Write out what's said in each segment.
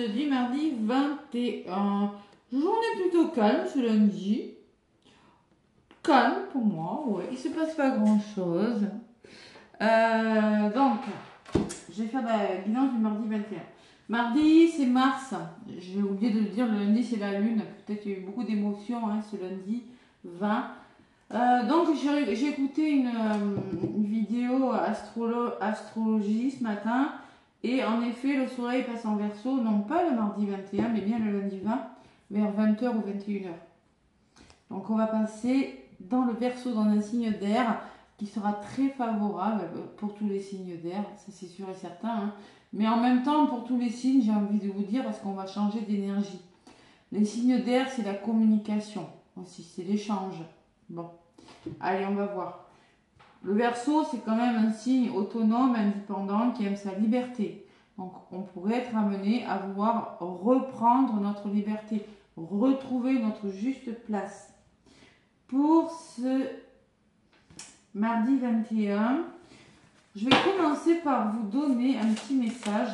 du mardi 21. Journée plutôt calme ce lundi. Calme pour moi, ouais. Il se passe pas grand chose. Donc, je vais faire la bilan du mardi 21. Mardi, c'est Mars. J'ai oublié de le dire, le lundi, c'est la Lune. Peut-être qu'il y a eu beaucoup d'émotions ce lundi 20. Donc, j'ai écouté une vidéo astrologie ce matin. Et en effet, le soleil passe en Verseau, non pas le mardi 21, mais bien le lundi 20, vers 20h ou 21h. Donc, on va passer dans le Verseau, dans un signe d'air qui sera très favorable pour tous les signes d'air, ça c'est sûr et certain. Mais en même temps, pour tous les signes, j'ai envie de vous dire, parce qu'on va changer d'énergie. Les signes d'air, c'est la communication aussi, c'est l'échange. Bon, allez, on va voir. Le Verseau, c'est quand même un signe autonome, indépendant, qui aime sa liberté. Donc, on pourrait être amené à vouloir reprendre notre liberté, retrouver notre juste place. Pour ce mardi 21, je vais commencer par vous donner un petit message.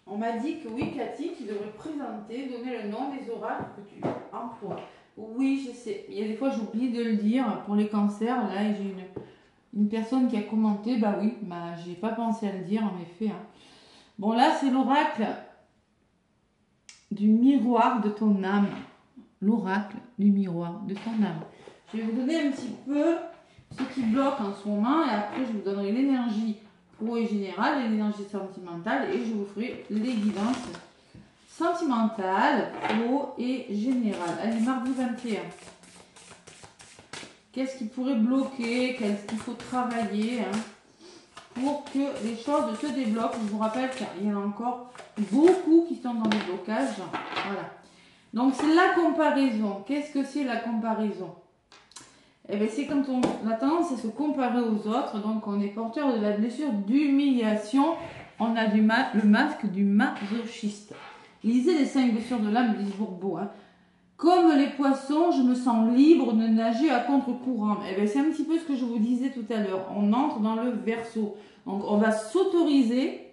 On m'a dit que oui, Cathy, tu devrais présenter, donner le nom des oracles que tu emploies. Oui, je sais. Il y a des fois, j'oublie de le dire pour les cancers. Là, j'ai une personne qui a commenté. Bah oui, j'ai pas pensé à le dire, en effet. Bon, là, c'est l'oracle du miroir de ton âme. L'oracle du miroir de ton âme. Je vais vous donner un petit peu ce qui bloque en ce moment et après je vous donnerai l'énergie pro et générale et l'énergie sentimentale et je vous ferai les guidances sentimentales, pro et générales. Allez, mardi 21. Qu'est-ce qui pourrait bloquer? Qu'est-ce qu'il faut travailler pour que les choses se débloquent? Je vous rappelle qu'il y en a encore beaucoup qui sont dans des blocages. Voilà. Donc, c'est la comparaison. Qu'est-ce que c'est la comparaison? Eh bien, c'est quand on a tendance à se comparer aux autres. Donc, on est porteur de la blessure d'humiliation. On a le masque du masochiste. Lisez les 5 blessures de l'âme de Lise Bourbeau. Comme les poissons, je me sens libre de nager à contre-courant. Eh bien, c'est un petit peu ce que je vous disais tout à l'heure. On entre dans le Verseau. Donc, on va s'autoriser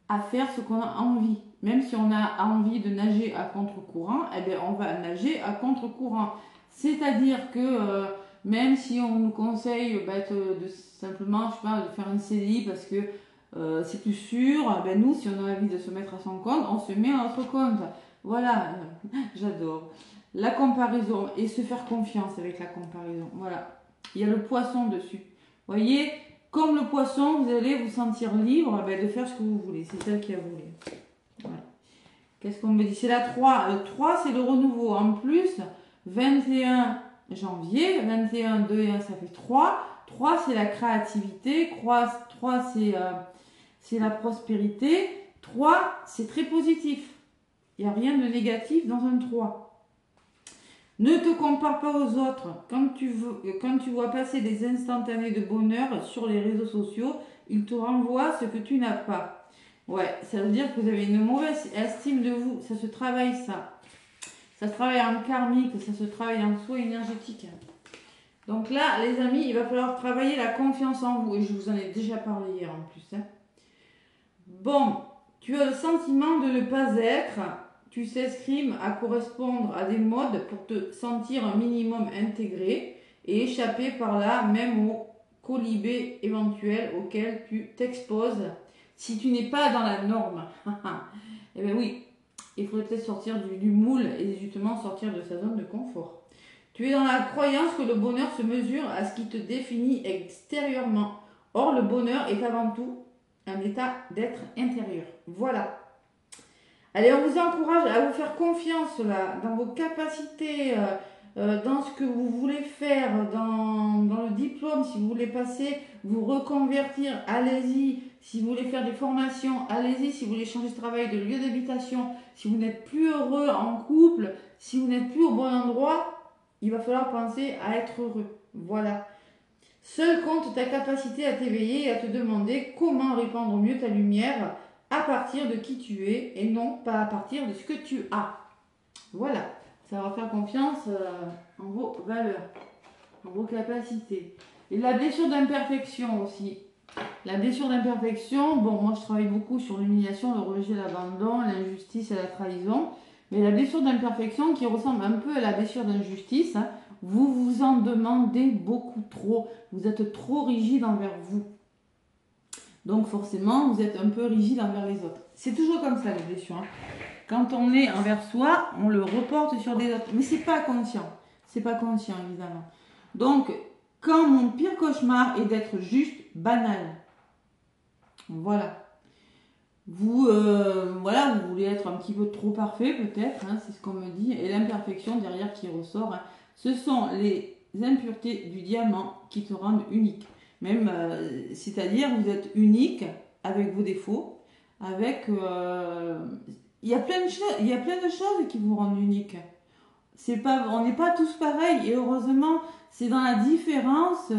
à faire ce qu'on a envie. Même si on a envie de nager à contre-courant, eh bien, on va nager à contre-courant. C'est-à-dire que même si on nous conseille de simplement, je sais pas, de faire un CDI parce que c'est plus sûr, ben nous, si on a envie de se mettre à son compte, on se met à notre compte. Voilà, j'adore. La comparaison et se faire confiance avec la comparaison. Voilà, il y a le poisson dessus. Vous voyez, comme le poisson, vous allez vous sentir libre de faire ce que vous voulez. C'est celle qui a voulu. Voilà. Qu'est-ce qu'on me dit? C'est la 3. Le 3, c'est le renouveau. En plus, 21 janvier, 21, 2 et 1, ça fait 3. 3, c'est la créativité. 3, c'est la prospérité. 3, c'est très positif. Il n'y a rien de négatif dans un 3. Ne te compare pas aux autres. Quand tu vois passer des instantanés de bonheur sur les réseaux sociaux, ils te renvoient ce que tu n'as pas. Ouais, ça veut dire que vous avez une mauvaise estime de vous. Ça se travaille, ça. Ça se travaille en karmique, ça se travaille en soi énergétique. Donc là, les amis, il va falloir travailler la confiance en vous. Et je vous en ai déjà parlé hier en plus. Bon, tu as le sentiment de ne pas être. Tu s'escrimes à correspondre à des modes pour te sentir un minimum intégré et échapper par là même aux colibés éventuels auxquels tu t'exposes si tu n'es pas dans la norme. Eh bien oui, il faudrait peut-être sortir du moule et justement sortir de sa zone de confort. Tu es dans la croyance que le bonheur se mesure à ce qui te définit extérieurement. Or, le bonheur est avant tout un état d'être intérieur. Voilà. Allez, on vous encourage à vous faire confiance là, dans vos capacités, dans ce que vous voulez faire, dans le diplôme, si vous voulez passer, vous reconvertir, allez-y. Si vous voulez faire des formations, allez-y. Si vous voulez changer de travail, de lieu d'habitation, si vous n'êtes plus heureux en couple, si vous n'êtes plus au bon endroit, il va falloir penser à être heureux. Voilà. Seul compte ta capacité à t'éveiller et à te demander comment répandre au mieux ta lumière à partir de qui tu es et non pas à partir de ce que tu as. Voilà, ça va faire confiance en vos valeurs, en vos capacités. Et la blessure d'imperfection aussi. La blessure d'imperfection, bon, moi je travaille beaucoup sur l'humiliation, le rejet, l'abandon, l'injustice et la trahison. Mais la blessure d'imperfection qui ressemble un peu à la blessure d'injustice, hein, vous vous en demandez beaucoup trop. Vous êtes trop rigide envers vous. Donc forcément, vous êtes un peu rigide envers les autres. C'est toujours comme ça les blessures. Hein. Quand on est envers soi, on le reporte sur des autres. Mais c'est pas conscient. C'est pas conscient, évidemment. Donc, quand mon pire cauchemar est d'être juste banal. Voilà. Vous, voilà, vous voulez être un petit peu trop parfait, peut-être, hein, c'est ce qu'on me dit. Et l'imperfection derrière qui ressort, hein, ce sont les impuretés du diamant qui te rendent unique. Même, c'est-à-dire, vous êtes unique avec vos défauts, avec... il y a plein de choses qui vous rendent unique. On n'est pas tous pareils, et heureusement, c'est dans la différence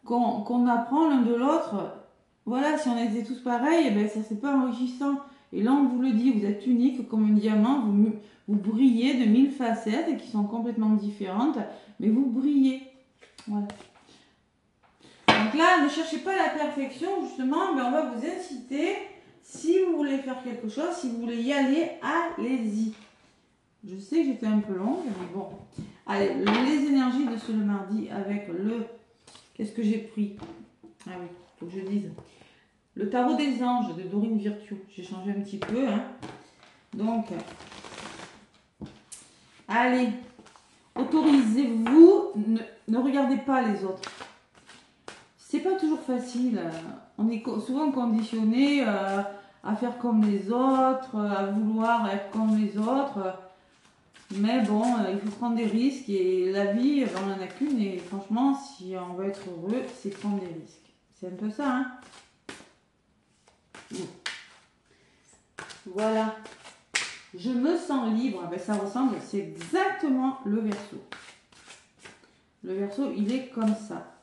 qu'on apprend l'un de l'autre. Voilà, si on était tous pareils, eh ben, ça c'est pas enrichissant. Et là, on vous le dit, vous êtes unique comme un diamant, vous brillez de 1000 facettes qui sont complètement différentes, mais vous brillez. Voilà. Donc là, ne cherchez pas la perfection, justement, mais on va vous inciter, si vous voulez faire quelque chose, si vous voulez y aller, allez-y. Je sais que j'étais un peu longue, mais bon. Allez, les énergies de ce le mardi avec le... Qu'est-ce que j'ai pris? Ah oui, faut que je dise. Le tarot des anges de Dorine Virtue. J'ai changé un petit peu. Hein. Donc, allez, autorisez-vous, ne regardez pas les autres. C'est pas toujours facile. On est souvent conditionné à faire comme les autres, à vouloir être comme les autres. Mais bon, il faut prendre des risques et la vie, on n'en a qu'une. Et franchement, si on veut être heureux, c'est prendre des risques. C'est un peu ça, hein. Voilà. Je me sens libre. Ben, ça ressemble, c'est exactement le Verseau. Le Verseau, il est comme ça.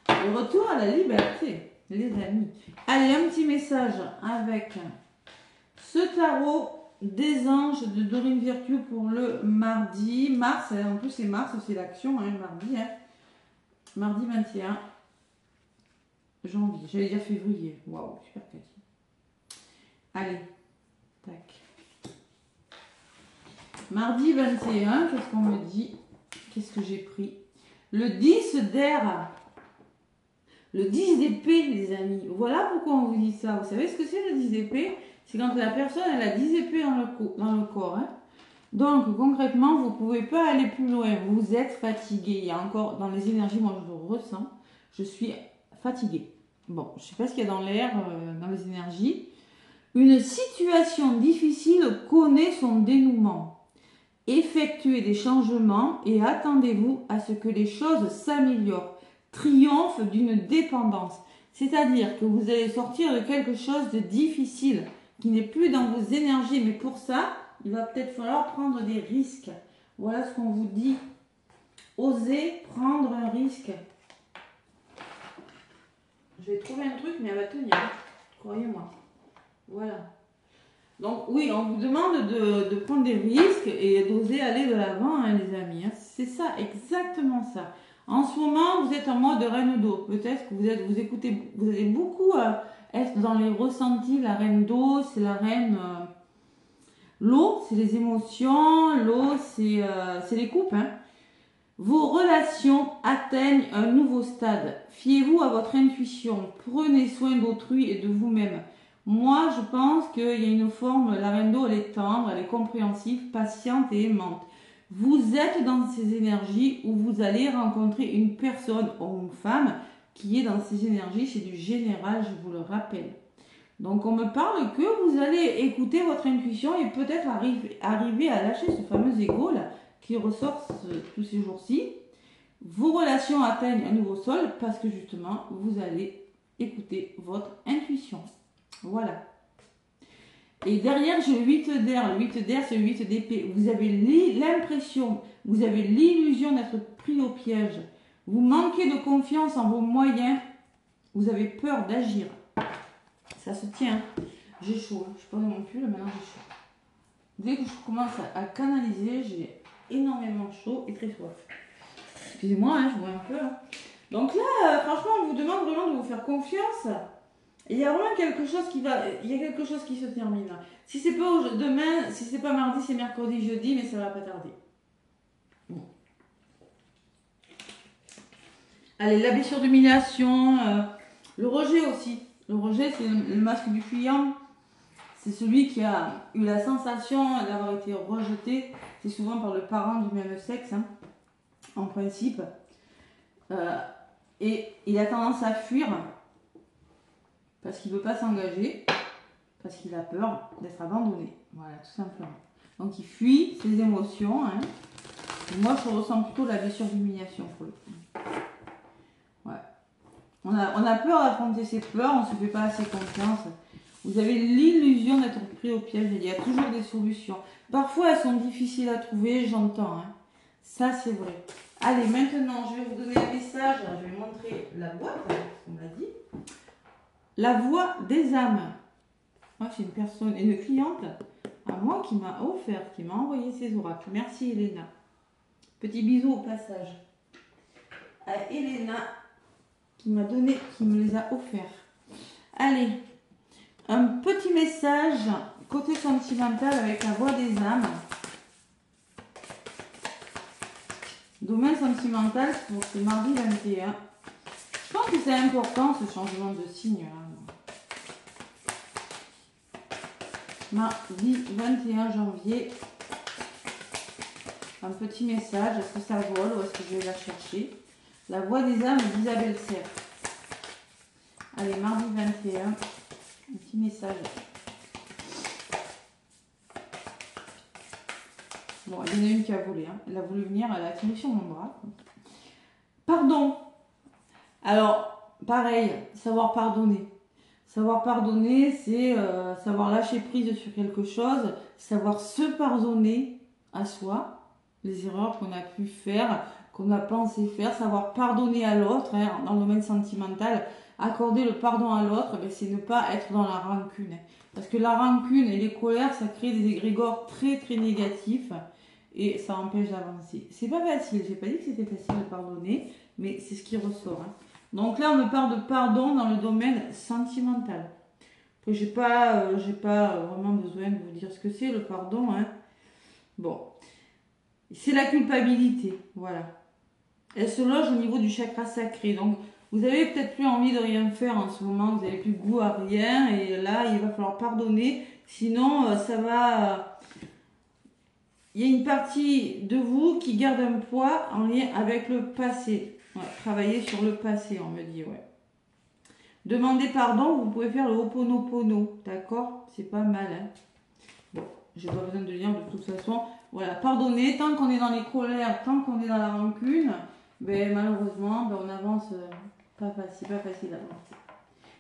Le retour à la liberté, les amis. Allez, un petit message avec ce tarot des anges de Dorine Virtue pour le mardi. Mars, en plus c'est mars, c'est l'action, hein, mardi. Hein. Mardi 21 janvier. J'allais dire février. Waouh, super Cathy. Allez, tac. Mardi 21, qu'est-ce qu'on me dit? Qu'est-ce que j'ai pris? Le 10 d'air. Le 10 d'épée, les amis. Voilà pourquoi on vous dit ça. Vous savez ce que c'est le 10 d'épée? C'est quand la personne elle a 10 épées dans le corps. Hein. Donc concrètement, vous ne pouvez pas aller plus loin. Vous êtes fatigué. Il y a encore dans les énergies, moi je le ressens. Je suis fatiguée. Bon, je ne sais pas ce qu'il y a dans l'air, dans les énergies. Une situation difficile connaît son dénouement. Effectuez des changements et attendez-vous à ce que les choses s'améliorent. Triomphe d'une dépendance. C'est-à-dire que vous allez sortir de quelque chose de difficile qui n'est plus dans vos énergies. Mais pour ça, il va peut-être falloir prendre des risques. Voilà ce qu'on vous dit. Osez prendre un risque. Je vais trouver un truc, mais elle va tenir. Croyez-moi. Voilà. Donc oui, on vous demande de prendre des risques et d'oser aller de l'avant, hein, les amis. Hein. C'est ça, exactement ça. En ce moment, vous êtes en mode reine d'eau. Peut-être que vous allez beaucoup être dans les ressentis. La reine d'eau, c'est la reine... l'eau, c'est les émotions. L'eau, c'est les coupes. Hein. Vos relations atteignent un nouveau stade. Fiez-vous à votre intuition. Prenez soin d'autrui et de vous-même. Moi, je pense qu'il y a une forme, la reine d'eau, elle est tendre, elle est compréhensive, patiente et aimante. Vous êtes dans ces énergies où vous allez rencontrer une personne ou une femme qui est dans ces énergies. C'est du général, je vous le rappelle. Donc, on me parle que vous allez écouter votre intuition et peut-être arriver à lâcher ce fameux ego là, qui ressort tous ces jours-ci. Vos relations atteignent un nouveau sol parce que justement, vous allez écouter votre intuition. Voilà. Et derrière, j'ai le 8 d'air. Le 8 d'air, c'est le 8 d'épée. Vous avez l'impression, vous avez l'illusion d'être pris au piège. Vous manquez de confiance en vos moyens. Vous avez peur d'agir. Ça se tient. J'ai chaud. Je ne sais pas non plus, maintenant j'ai chaud. Dès que je commence à canaliser, j'ai énormément chaud et très soif. Excusez-moi, hein, je vois un peu. Hein. Donc là, franchement, on vous demande vraiment de vous faire confiance. Et il y a vraiment quelque chose qui va, il y a quelque chose qui se termine là. Si c'est pas demain, si c'est pas mardi, c'est mercredi, jeudi, mais ça va pas tarder. Bon. Allez, la blessure d'humiliation, le rejet aussi. Le rejet, c'est le masque du client. C'est celui qui a eu la sensation d'avoir été rejeté. C'est souvent par le parent du même sexe, hein, en principe. Et il a tendance à fuir parce qu'il ne veut pas s'engager, parce qu'il a peur d'être abandonné. Voilà, tout simplement. Donc il fuit ses émotions. Hein. Moi, je ressens plutôt la blessure d'humiliation pour le coup. Ouais. On a peur d'affronter ses peurs, on ne se fait pas assez confiance. Vous avez l'illusion d'être pris au piège. Il y a toujours des solutions. Parfois, elles sont difficiles à trouver, j'entends. Hein. Ça, c'est vrai. Allez, maintenant, je vais vous donner un message. Je vais montrer la boîte, on m'a dit. La voix des âmes. Moi, c'est une personne, une cliente à moi qui m'a offert, qui m'a envoyé ses oracles. Merci, Elena. Petit bisou au passage. À Elena, qui m'a donné, qui me les a offerts. Allez, un petit message côté sentimental avec la voix des âmes. Domaine sentimental pour ce mardi 21. Je pense que c'est important ce changement de signe. Mardi 21 janvier. Un petit message. Est-ce que ça vole ou est-ce que je vais la chercher? La voix des âmes d'Isabelle Serre. Allez, mardi 21. Un petit message. Bon, il y en a une qui a volé. Hein. Elle a voulu venir, elle a atterri sur mon bras. Pardon. Alors, pareil, savoir pardonner. Savoir pardonner, c'est savoir lâcher prise sur quelque chose, savoir se pardonner à soi, les erreurs qu'on a pu faire, qu'on a pensé faire, savoir pardonner à l'autre, hein, dans le domaine sentimental, accorder le pardon à l'autre, ben, c'est ne pas être dans la rancune. Parce que la rancune et les colères, ça crée des égrégores très très négatifs et ça empêche d'avancer. C'est pas facile, j'ai pas dit que c'était facile de pardonner, mais c'est ce qui ressort. Hein. Donc là, on me parle de pardon dans le domaine sentimental. Après, j'ai pas vraiment besoin de vous dire ce que c'est le pardon. Hein. Bon, c'est la culpabilité, voilà. Elle se loge au niveau du chakra sacré. Donc, vous avez peut-être plus envie de rien faire en ce moment. Vous n'avez plus goût à rien. Et là, il va falloir pardonner. Sinon, ça va... Il y a une partie de vous qui garde un poids en lien avec le passé. Ouais, travailler sur le passé, on me dit, ouais. Demandez pardon, vous pouvez faire le Ho'oponopono, d'accord? C'est pas mal, hein. Bon, j'ai pas besoin de lire de toute façon. Voilà, pardonner, tant qu'on est dans les colères, tant qu'on est dans la rancune, ben malheureusement, ben, on avance pas facile d'avancer.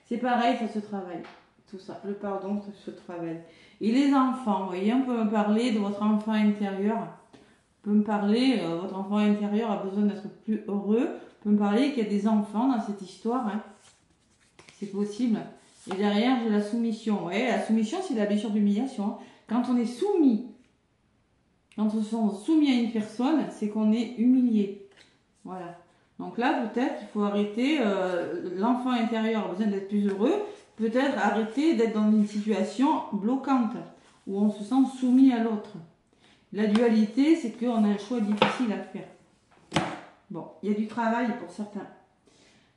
C'est pareil, ça se travaille. Tout ça, le pardon, ça se travaille. Et les enfants, vous voyez, on peut me parler de votre enfant intérieur. On peut me parler, votre enfant intérieur a besoin d'être plus heureux. On peut me parler qu'il y a des enfants dans cette histoire. Hein. C'est possible. Et derrière, j'ai la soumission. Ouais, la soumission, c'est la blessure d'humiliation. Hein. Quand on est soumis, quand on est soumis à une personne, c'est qu'on est humilié. Voilà. Donc là, peut-être qu'il faut arrêter. L'enfant intérieur a besoin d'être plus heureux. Peut-être arrêter d'être dans une situation bloquante, où on se sent soumis à l'autre. La dualité, c'est qu'on a un choix difficile à faire. Bon, il y a du travail pour certains.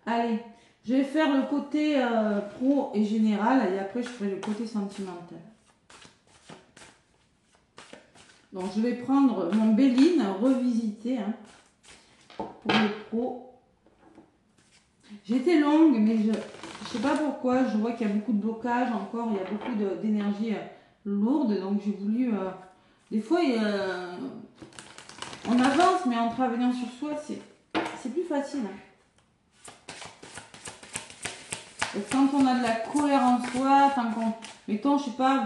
Allez, je vais faire le côté pro et général, et après je ferai le côté sentimental. Donc je vais prendre mon Béline revisité hein, pour le pro. J'étais longue, mais je sais pas pourquoi, je vois qu'il y a beaucoup de blocages encore, il y a beaucoup d'énergie lourde, donc j'ai voulu... des fois, on avance, mais en travaillant sur soi, c'est plus facile. Hein. Et quand on a de la colère en soi, tant qu'on... Mettons, je sais pas,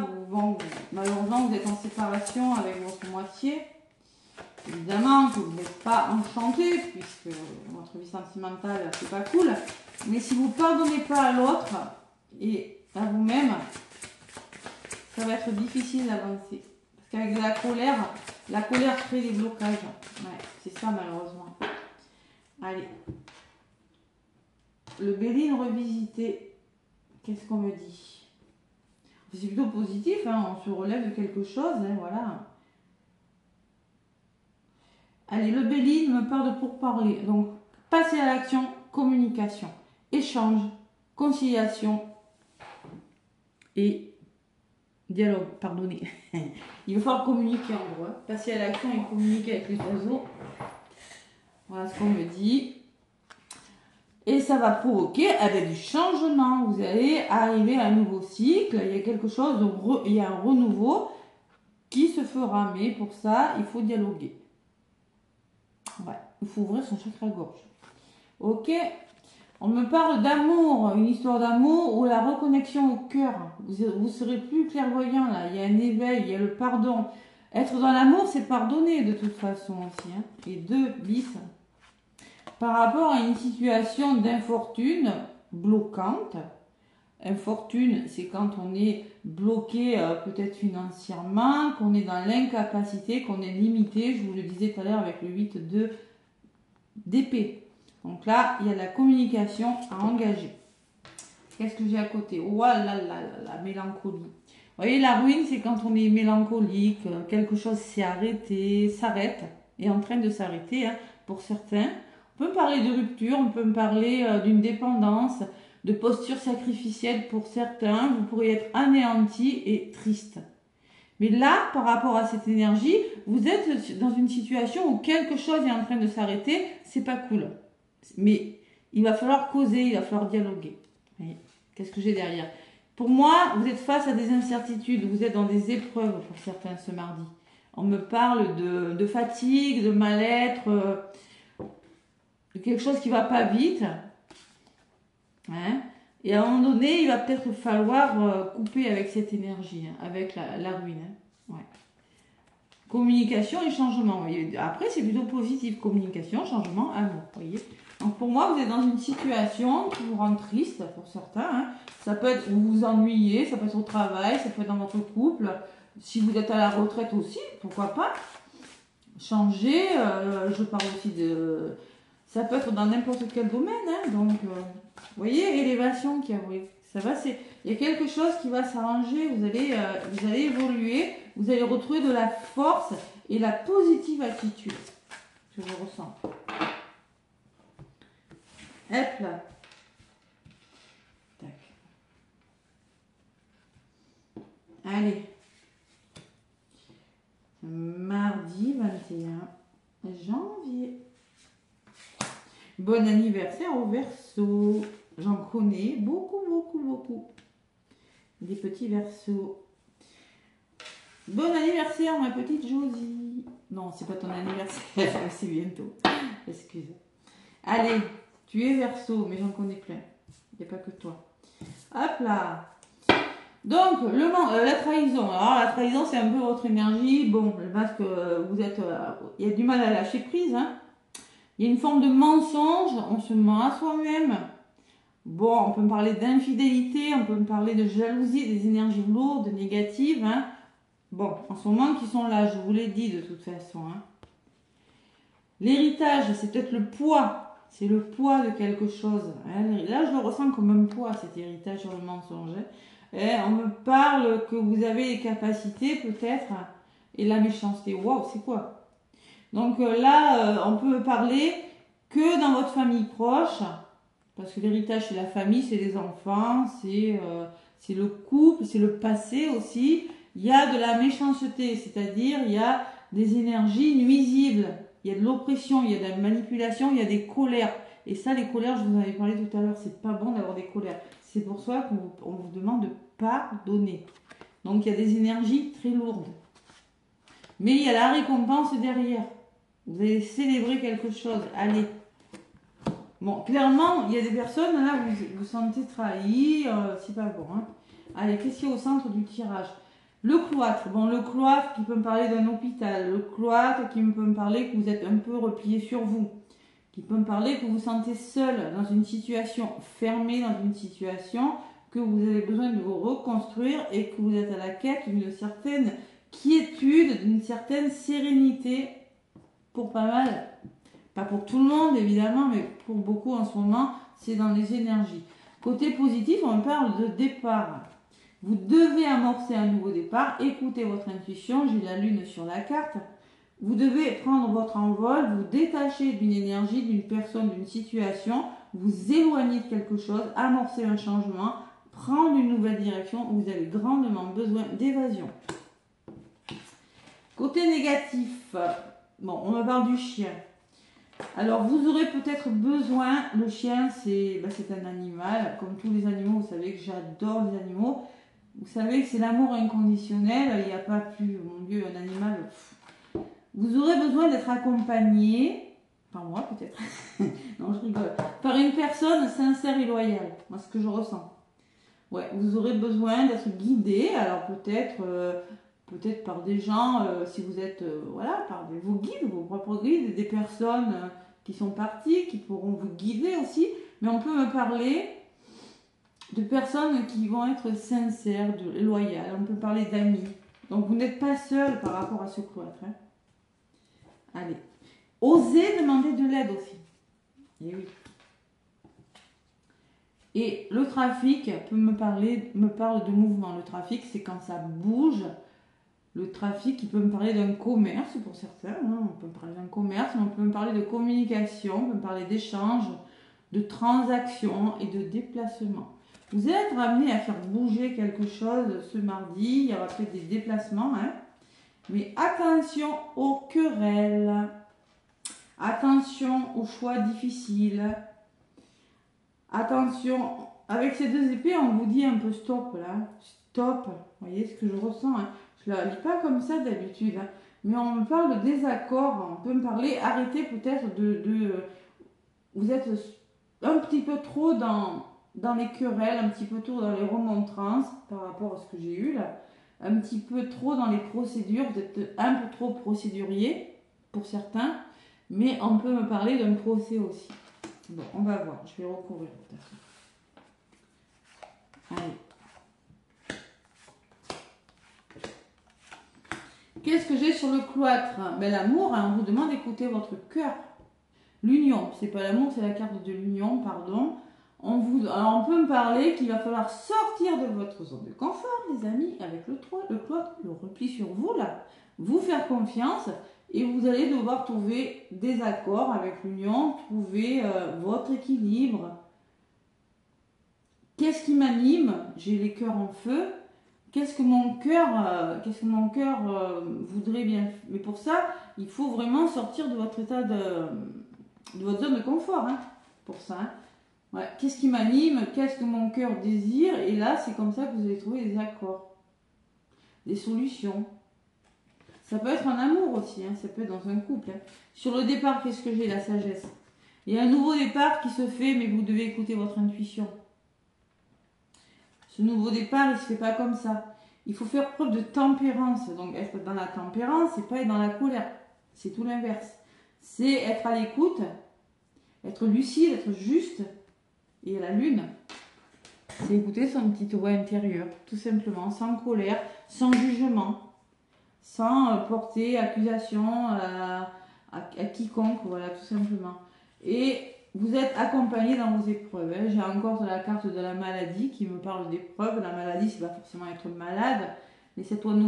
malheureusement, vous êtes en séparation avec votre moitié. Évidemment que vous n'êtes pas enchanté, puisque votre vie sentimentale, c'est pas cool. Mais si vous ne pardonnez pas à l'autre et à vous-même, ça va être difficile d'avancer. Parce qu'avec la colère crée des blocages. Ouais, c'est ça malheureusement. Allez. le Béline revisité, qu'est-ce qu'on me dit? C'est plutôt positif, hein, on se relève de quelque chose, hein, voilà. Allez, le Béline me parle de pourparler. Donc, passer à l'action, communication, échange, conciliation et dialogue, pardonnez. Il va falloir communiquer en gros. Passer à l'action et communiquer avec les oiseaux. Voilà ce qu'on me dit. Et ça va provoquer avec du changement. Vous allez arriver à un nouveau cycle. Il y a quelque chose, il y a un renouveau qui se fera. Mais pour ça, il faut dialoguer. Ouais, il faut ouvrir son chakra-gorge. Ok. On me parle d'amour, une histoire d'amour ou la reconnexion au cœur. Vous serez plus clairvoyant là. Il y a un éveil, il y a le pardon. Être dans l'amour, c'est pardonner de toute façon aussi. Hein. Et 2 bis. Par rapport à une situation d'infortune bloquante. Infortune, c'est quand on est bloqué peut-être financièrement, qu'on est dans l'incapacité, qu'on est limité. Je vous le disais tout à l'heure avec le 8 d'épée. Donc là, il y a la communication à engager. Qu'est-ce que j'ai à côté? Oh là là là, la mélancolie. Vous voyez, la ruine, c'est quand on est mélancolique, quelque chose s'est arrêté, s'arrête, est en train de s'arrêter, hein, pour certains. On peut me parler de rupture, on peut me parler d'une dépendance, de posture sacrificielle pour certains. Vous pourriez être anéanti et triste. Mais là, par rapport à cette énergie, vous êtes dans une situation où quelque chose est en train de s'arrêter, c'est pas cool. Mais il va falloir causer, il va falloir dialoguer. Qu'est-ce que j'ai derrière? Pour moi, vous êtes face à des incertitudes, vous êtes dans des épreuves pour certains ce mardi. On me parle de fatigue, de mal-être, de quelque chose qui va pas vite. Hein? Et à un moment donné, il va peut-être falloir couper avec cette énergie, hein, avec la ruine. Hein. Ouais. Communication et changement. Voyez. Après, c'est plutôt positif. Communication, changement, amour. Voyez. Donc pour moi, vous êtes dans une situation qui vous rend triste pour certains. Hein. Ça peut être vous vous ennuyez, ça peut être au travail, ça peut être dans votre couple. Si vous êtes à la retraite aussi, pourquoi pas changer. Je parle aussi de... Ça peut être dans n'importe quel domaine. Hein. Donc, vous voyez, élévation qui a... Oui, ça va, c'est... Il y a quelque chose qui va s'arranger. Vous allez évoluer. Vous allez retrouver de la force et la positive attitude. Je le ressens. Hop là. Tac. Allez. Mardi 21 janvier. Bon anniversaire au Verseau. J'en connais beaucoup. Des petits Verseaux. Bon anniversaire ma petite Josie. Non, c'est pas ton anniversaire, c'est bientôt. Excuse. Allez. Tu es Verseau, mais j'en connais plein. Il n'y a pas que toi. Hop là. Donc, la trahison. Alors, la trahison, c'est un peu votre énergie. Bon, parce que vous êtes... Il y a du mal à lâcher prise. Hein. Il y a une forme de mensonge. On se ment à soi-même. Bon, on peut me parler d'infidélité. On peut me parler de jalousie, des énergies lourdes, négatives. Hein. Bon, en ce moment, qui sont là, je vous l'ai dit de toute façon. Hein. L'héritage, c'est peut-être le poids. C'est le poids de quelque chose. Là, je le ressens comme un poids, cet héritage sur le mensonge. Et on me parle que vous avez les capacités, peut-être, et la méchanceté. Waouh, c'est quoi? Donc là, on peut parler que dans votre famille proche, parce que l'héritage, c'est la famille, c'est les enfants, c'est le couple, c'est le passé aussi. Il y a de la méchanceté, c'est-à-dire il y a des énergies nuisibles. Il y a de l'oppression, il y a de la manipulation, il y a des colères. Et ça, les colères, je vous en avais parlé tout à l'heure, c'est pas bon d'avoir des colères. C'est pour ça qu'on vous demande de pardonner. Donc, il y a des énergies très lourdes. Mais il y a la récompense derrière. Vous allez célébrer quelque chose. Allez. Bon, clairement, il y a des personnes, là, vous vous sentez trahi, c'est pas bon. Hein. Allez, qu'est-ce qu'il y a au centre du tirage? Le cloître, bon le cloître qui peut me parler d'un hôpital, le cloître qui peut me parler que vous êtes un peu replié sur vous, qui peut me parler que vous vous sentez seul dans une situation, fermé dans une situation, que vous avez besoin de vous reconstruire et que vous êtes à la quête d'une certaine quiétude, d'une certaine sérénité pour pas mal, pas pour tout le monde évidemment, mais pour beaucoup en ce moment, c'est dans les énergies. Côté positif, on parle de départ. Vous devez amorcer un nouveau départ, écoutez votre intuition, j'ai la lune sur la carte. Vous devez prendre votre envol, vous détacher d'une énergie, d'une personne, d'une situation, vous éloigner de quelque chose, amorcer un changement, prendre une nouvelle direction où vous avez grandement besoin d'évasion. Côté négatif, bon, on me parle du chien. Alors, vous aurez peut-être besoin, le chien, c'est un animal, comme tous les animaux, vous savez que j'adore les animaux. Vous savez que c'est l'amour inconditionnel, il n'y a pas plus, mon Dieu, un animal. Vous aurez besoin d'être accompagné, par moi peut-être, non je rigole, par une personne sincère et loyale, moi ce que je ressens. Ouais, vous aurez besoin d'être guidé, alors peut-être par des gens, si vous êtes, voilà, par vos guides, vos propres guides, des personnes qui sont parties, qui pourront vous guider aussi, mais on peut me parler de personnes qui vont être sincères, loyales, on peut parler d'amis. Donc vous n'êtes pas seul par rapport à ce cloître. Hein. Allez, osez demander de l'aide aussi. Et oui. Et le trafic me parle de mouvement. Le trafic, c'est quand ça bouge. Le trafic, il peut me parler d'un commerce pour certains. Hein. On peut me parler d'un commerce, mais on peut me parler de communication, on peut me parler d'échanges, de transactions et de déplacements. Vous êtes amené à faire bouger quelque chose ce mardi. Il y aura peut-être des déplacements. Hein. Mais attention aux querelles. Attention aux choix difficiles. Attention, avec ces deux épées, on vous dit un peu stop là. Stop. Vous voyez ce que je ressens. Hein. Je ne la lis pas comme ça d'habitude. Hein. Mais on me parle de désaccord. On peut me parler, arrêtez peut-être vous êtes un petit peu trop dans les querelles, un petit peu trop dans les remontrances par rapport à ce que j'ai eu là. Un petit peu trop dans les procédures, vous êtes un peu trop procédurier pour certains, mais on peut me parler d'un procès aussi. Bon, on va voir, je vais recouvrir peut-être. Allez. Qu'est-ce que j'ai sur le cloître? Ben, l'amour, hein, on vous demande d'écouter votre cœur. L'union, c'est pas l'amour, c'est la carte de l'union, pardon. Alors on peut me parler qu'il va falloir sortir de votre zone de confort, les amis, avec le cloître, le repli sur vous, là. Vous faire confiance et vous allez devoir trouver des accords avec l'union, trouver votre équilibre. Qu'est-ce qui m'anime? J'ai les cœurs en feu. Qu'est-ce que mon cœur voudrait bien? Mais pour ça, il faut vraiment sortir de votre état de votre zone de confort, hein, pour ça. Hein. Ouais. Qu'est-ce qui m'anime? Qu'est-ce que mon cœur désire? Et là, c'est comme ça que vous allez trouver des accords, des solutions. Ça peut être un amour aussi, hein, ça peut être dans un couple. Hein. Sur le départ, qu'est-ce que j'ai? La sagesse. Il y a un nouveau départ qui se fait, mais vous devez écouter votre intuition. Ce nouveau départ, il ne se fait pas comme ça. Il faut faire preuve de tempérance. Donc, être dans la tempérance, c'est pas être dans la colère. C'est tout l'inverse. C'est être à l'écoute, être lucide, être juste. Et la lune, c'est écouter son petite voix intérieure, tout simplement, sans colère, sans jugement, sans porter accusation à quiconque, voilà, tout simplement. Et vous êtes accompagné dans vos épreuves. Hein. J'ai encore la carte de la maladie qui me parle d'épreuves. La maladie, c'est pas forcément être malade, mais cet oiseau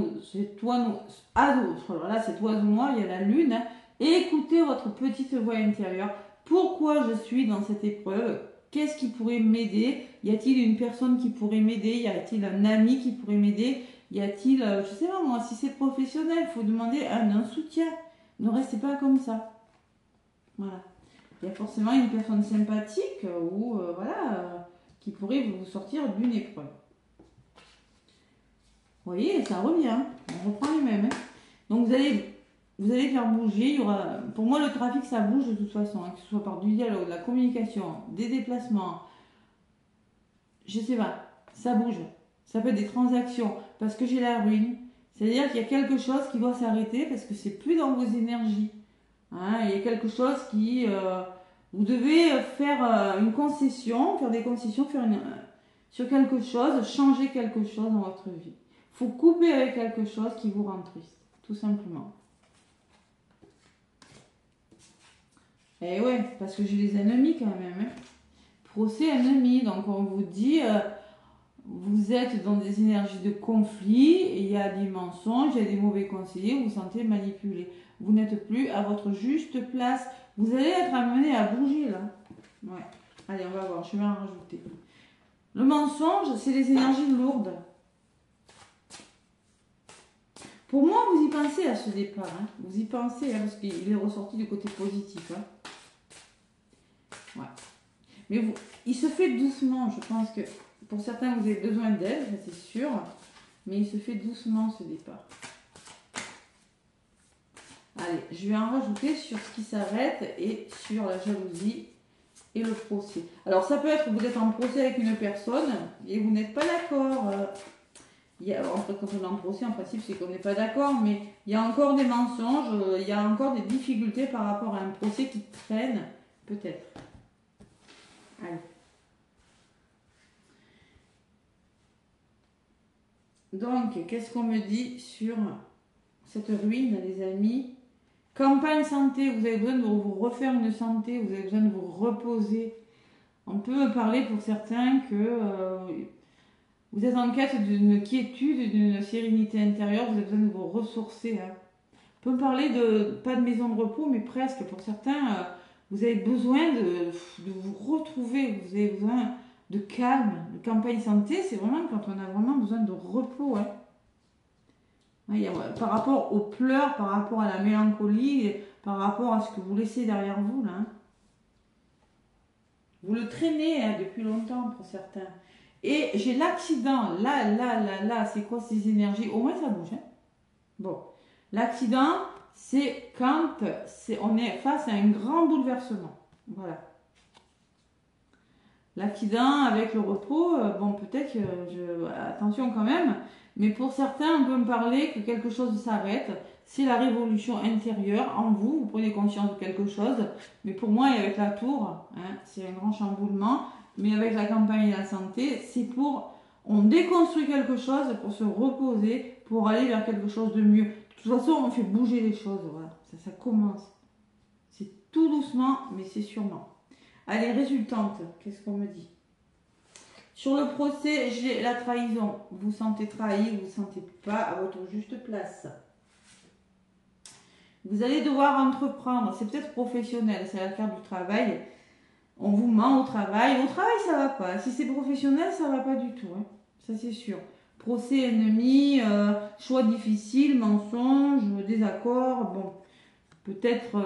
noir, il y a la lune. Hein. Écoutez votre petite voix intérieure. Pourquoi je suis dans cette épreuve? Qu'est-ce qui pourrait m'aider? Y a-t-il une personne qui pourrait m'aider? Y a-t-il un ami qui pourrait m'aider? Y a-t-il, je sais pas moi, si c'est professionnel, il faut demander un soutien. Ne restez pas comme ça. Voilà. Il y a forcément une personne sympathique ou qui pourrait vous sortir d'une épreuve. Vous voyez, ça revient. On reprend les mêmes. Hein. Donc vous allez faire bouger. Il y aura, pour moi, le trafic, ça bouge de toute façon, hein, que ce soit par du dialogue, de la communication, des déplacements. Je sais pas, ça bouge. Ça peut être des transactions parce que j'ai la ruine. C'est-à-dire qu'il y a quelque chose qui doit s'arrêter parce que c'est plus dans vos énergies. Hein, il y a quelque chose qui... vous devez faire une concession, faire des concessions, sur quelque chose, changer quelque chose dans votre vie. Il faut couper avec quelque chose qui vous rend triste, tout simplement. Et ouais, parce que j'ai des ennemis quand même. Hein. procès ennemi. Donc on vous dit, vous êtes dans des énergies de conflit, il y a des mensonges, il y a des mauvais conseillers, vous vous sentez manipulé. Vous n'êtes plus à votre juste place. Vous allez être amené à bouger là. Ouais. Allez, on va voir, je vais en rajouter. Le mensonge, c'est les énergies lourdes. Pour moi, vous y pensez à ce départ. Hein. Vous y pensez, hein, parce qu'il est ressorti du côté positif. Hein. Ouais. Mais vous, il se fait doucement. Je pense que pour certains, vous avez besoin d'aide, c'est sûr. Mais il se fait doucement ce départ. Allez, je vais en rajouter sur ce qui s'arrête et sur la jalousie et le procès. Alors, ça peut être que vous êtes en procès avec une personne et vous n'êtes pas d'accord. En fait, quand on est en procès, en principe, c'est qu'on n'est pas d'accord, mais il y a encore des mensonges, il y a encore des difficultés par rapport à un procès qui traîne, peut-être. Allez. Donc, qu'est-ce qu'on me dit sur cette ruine, les amis? Campagne santé, vous avez besoin de vous refaire une santé, vous avez besoin de vous reposer. On peut parler pour certains que vous êtes en quête d'une quiétude, d'une sérénité intérieure, vous avez besoin de vous ressourcer. Hein. On peut parler de, pas de maison de repos, mais presque. Pour certains, vous avez besoin de vous retrouver, vous avez besoin de calme. De campagne santé, c'est vraiment quand on a vraiment besoin de repos. Hein. Par rapport aux pleurs, par rapport à la mélancolie, par rapport à ce que vous laissez derrière vous. Là, hein. Vous le traînez hein, depuis longtemps pour certains. Et j'ai l'accident. Là, c'est quoi ces énergies? Au moins ça bouge. Hein. Bon. L'accident, c'est quand on est face à un grand bouleversement. Voilà. L'accident avec le repos, bon, peut-être que attention quand même. Mais pour certains, on peut me parler que quelque chose s'arrête. C'est la révolution intérieure en vous. Vous prenez conscience de quelque chose. Mais pour moi, et avec la tour, hein, c'est un grand chamboulement. Mais avec la campagne et la santé, c'est pour... On déconstruit quelque chose pour se reposer, pour aller vers quelque chose de mieux. De toute façon, on fait bouger les choses. Voilà. Ça commence. C'est tout doucement, mais c'est sûrement. Allez, résultante, qu'est-ce qu'on me dit? Sur le procès, j'ai la trahison. Vous vous sentez trahi, vous ne vous sentez pas à votre juste place. Vous allez devoir entreprendre. C'est peut-être professionnel, c'est la carte du travail. On vous ment au travail. Au travail, ça va pas. Si c'est professionnel, ça va pas du tout. Hein. Ça, c'est sûr. Procès ennemi, choix difficile, mensonge, désaccord. Bon, peut-être...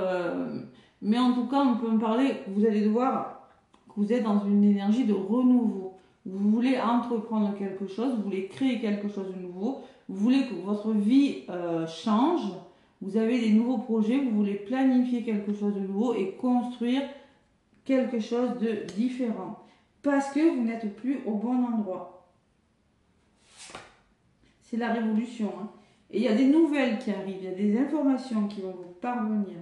mais en tout cas, on peut me parler. Vous allez devoir... Que vous êtes dans une énergie de renouveau. Vous voulez entreprendre quelque chose. Vous voulez créer quelque chose de nouveau. Vous voulez que votre vie change. Vous avez des nouveaux projets. Vous voulez planifier quelque chose de nouveau et construire quelque chose de différent parce que vous n'êtes plus au bon endroit. C'est la révolution. Hein. Et il y a des nouvelles qui arrivent, il y a des informations qui vont vous parvenir.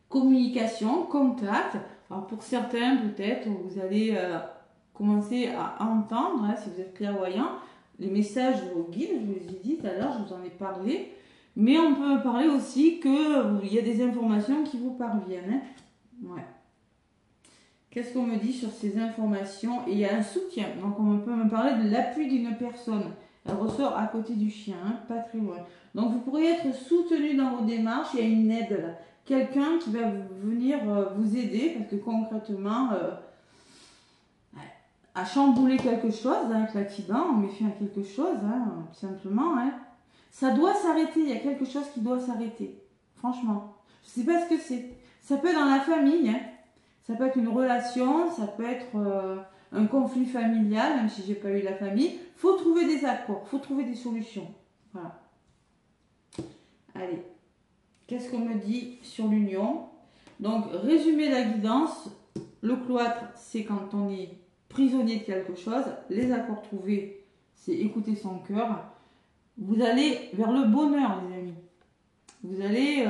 Communication, contact. Alors pour certains, peut-être, vous allez commencer à entendre, hein, si vous êtes clairvoyant, les messages de vos guides, je vous les ai dit tout à l'heure, je vous en ai parlé. Mais on peut parler aussi qu'il y a des informations qui vous parviennent. Hein. Ouais. Qu'est-ce qu'on me dit sur ces informations? Et il y a un soutien. Donc, on peut me parler de l'appui d'une personne. Elle ressort à côté du chien, hein, pas très loin. Donc, vous pourriez être soutenu dans vos démarches. Il y a une aide là. Quelqu'un qui va venir vous aider parce que concrètement, à chambouler quelque chose hein, avec l'accident, on met fin à quelque chose, hein, simplement. Hein. Ça doit s'arrêter. Il y a quelque chose qui doit s'arrêter. Franchement. Je ne sais pas ce que c'est. Ça peut être dans la famille, hein. Ça peut être une relation, ça peut être un conflit familial, même si j'ai pas eu la famille. Il faut trouver des accords, il faut trouver des solutions. Voilà. Allez, qu'est-ce qu'on me dit sur l'union? Donc, résumé de la guidance, le cloître, c'est quand on est prisonnier de quelque chose. Les accords trouvés, c'est écouter son cœur. Vous allez vers le bonheur, les amis. Vous allez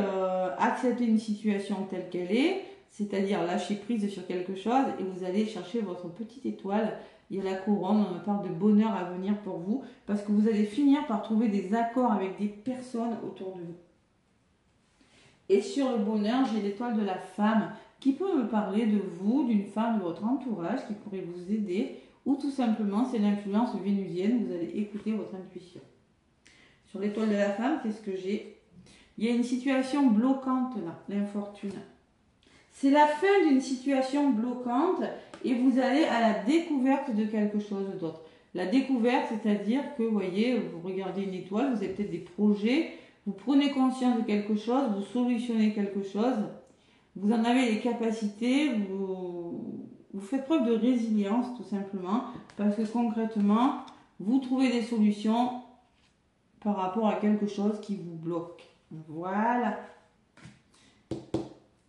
accepter une situation telle qu'elle est, c'est-à-dire lâcher prise sur quelque chose et vous allez chercher votre petite étoile. Il y a la couronne, on parle de bonheur à venir pour vous parce que vous allez finir par trouver des accords avec des personnes autour de vous. Et sur le bonheur, j'ai l'étoile de la femme qui peut me parler de vous, d'une femme de votre entourage qui pourrait vous aider, ou tout simplement c'est l'influence vénusienne, vous allez écouter votre intuition. Sur l'étoile de la femme, qu'est-ce que j'ai? Il y a une situation bloquante là, l'infortune. C'est la fin d'une situation bloquante et vous allez à la découverte de quelque chose d'autre. La découverte, c'est-à-dire que, vous voyez, vous regardez une étoile, vous avez peut-être des projets, vous prenez conscience de quelque chose, vous solutionnez quelque chose, vous en avez les capacités, vous faites preuve de résilience tout simplement, parce que concrètement, vous trouvez des solutions par rapport à quelque chose qui vous bloque. Voilà.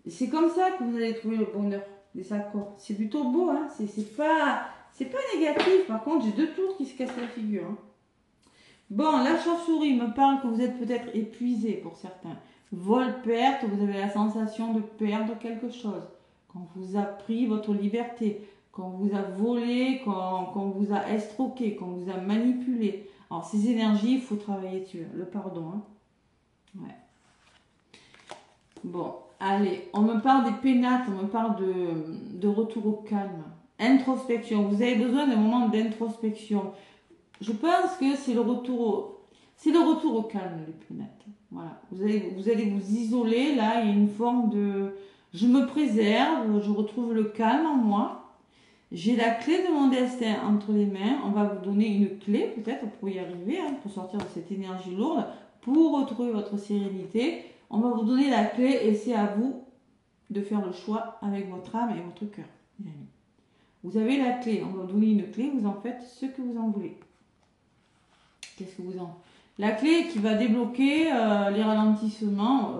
C'est comme ça que vous allez trouver le bonheur, des accords. C'est plutôt beau, hein. C'est pas négatif. Par contre, j'ai 2 tours qui se cassent la figure. Hein. Bon, la chauve-souris me parle que vous êtes peut-être épuisé pour certains. Vol-perte, vous avez la sensation de perdre quelque chose. Quand vous a pris votre liberté, quand vous a volé, quand vous a estroqué, quand vous a manipulé. Alors, ces énergies, il faut travailler dessus. Le pardon. Hein. Ouais. Bon, allez, on me parle des pénates, on me parle de retour au calme. Introspection, vous avez besoin d'un moment d'introspection. Je pense que c'est le retour au calme, les pénates. Voilà, vous allez vous isoler, là, il y a une forme de... Je me préserve, je retrouve le calme en moi. J'ai la clé de mon destin entre les mains. On va vous donner une clé, peut-être, pour y arriver, hein, pour sortir de cette énergie lourde, pour retrouver votre sérénité. On va vous donner la clé et c'est à vous de faire le choix avec votre âme et votre cœur. Vous avez la clé, on va vous donner une clé, vous en faites ce que vous en voulez. Qu'est-ce que vous en... La clé qui va débloquer les ralentissements,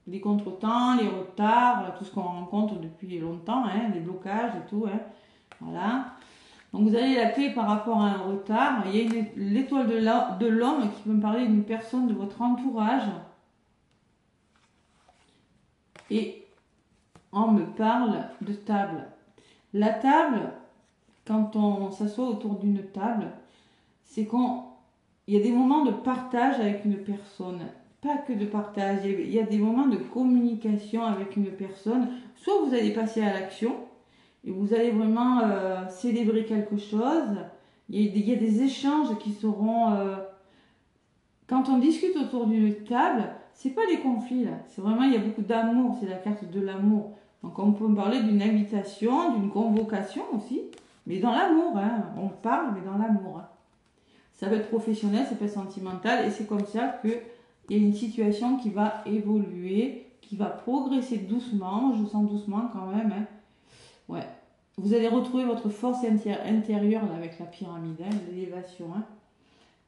les contretemps, les retards, tout ce qu'on rencontre depuis longtemps, hein, les blocages et tout. Hein, voilà. Donc vous avez la clé par rapport à un retard. Il y a l'étoile de l'homme qui peut me parler d'une personne de votre entourage. Et on me parle de table. La table, quand on s'assoit autour d'une table, c'est il y a des moments de partage avec une personne. Pas que de partage, il y a des moments de communication avec une personne. Soit vous allez passer à l'action, et vous allez vraiment célébrer quelque chose. Il y a des échanges qui seront... quand on discute autour d'une table, c'est pas des conflits, là. C'est vraiment, il y a beaucoup d'amour, c'est la carte de l'amour. Donc on peut parler d'une invitation, d'une convocation aussi, mais dans l'amour, hein. On parle, mais dans l'amour. Hein. Ça peut être professionnel, ça peut être sentimental, et c'est comme ça qu'il y a une situation qui va évoluer, qui va progresser doucement, je sens doucement quand même, hein. Ouais. Vous allez retrouver votre force intérieure là, avec la pyramide, hein, l'élévation. Hein.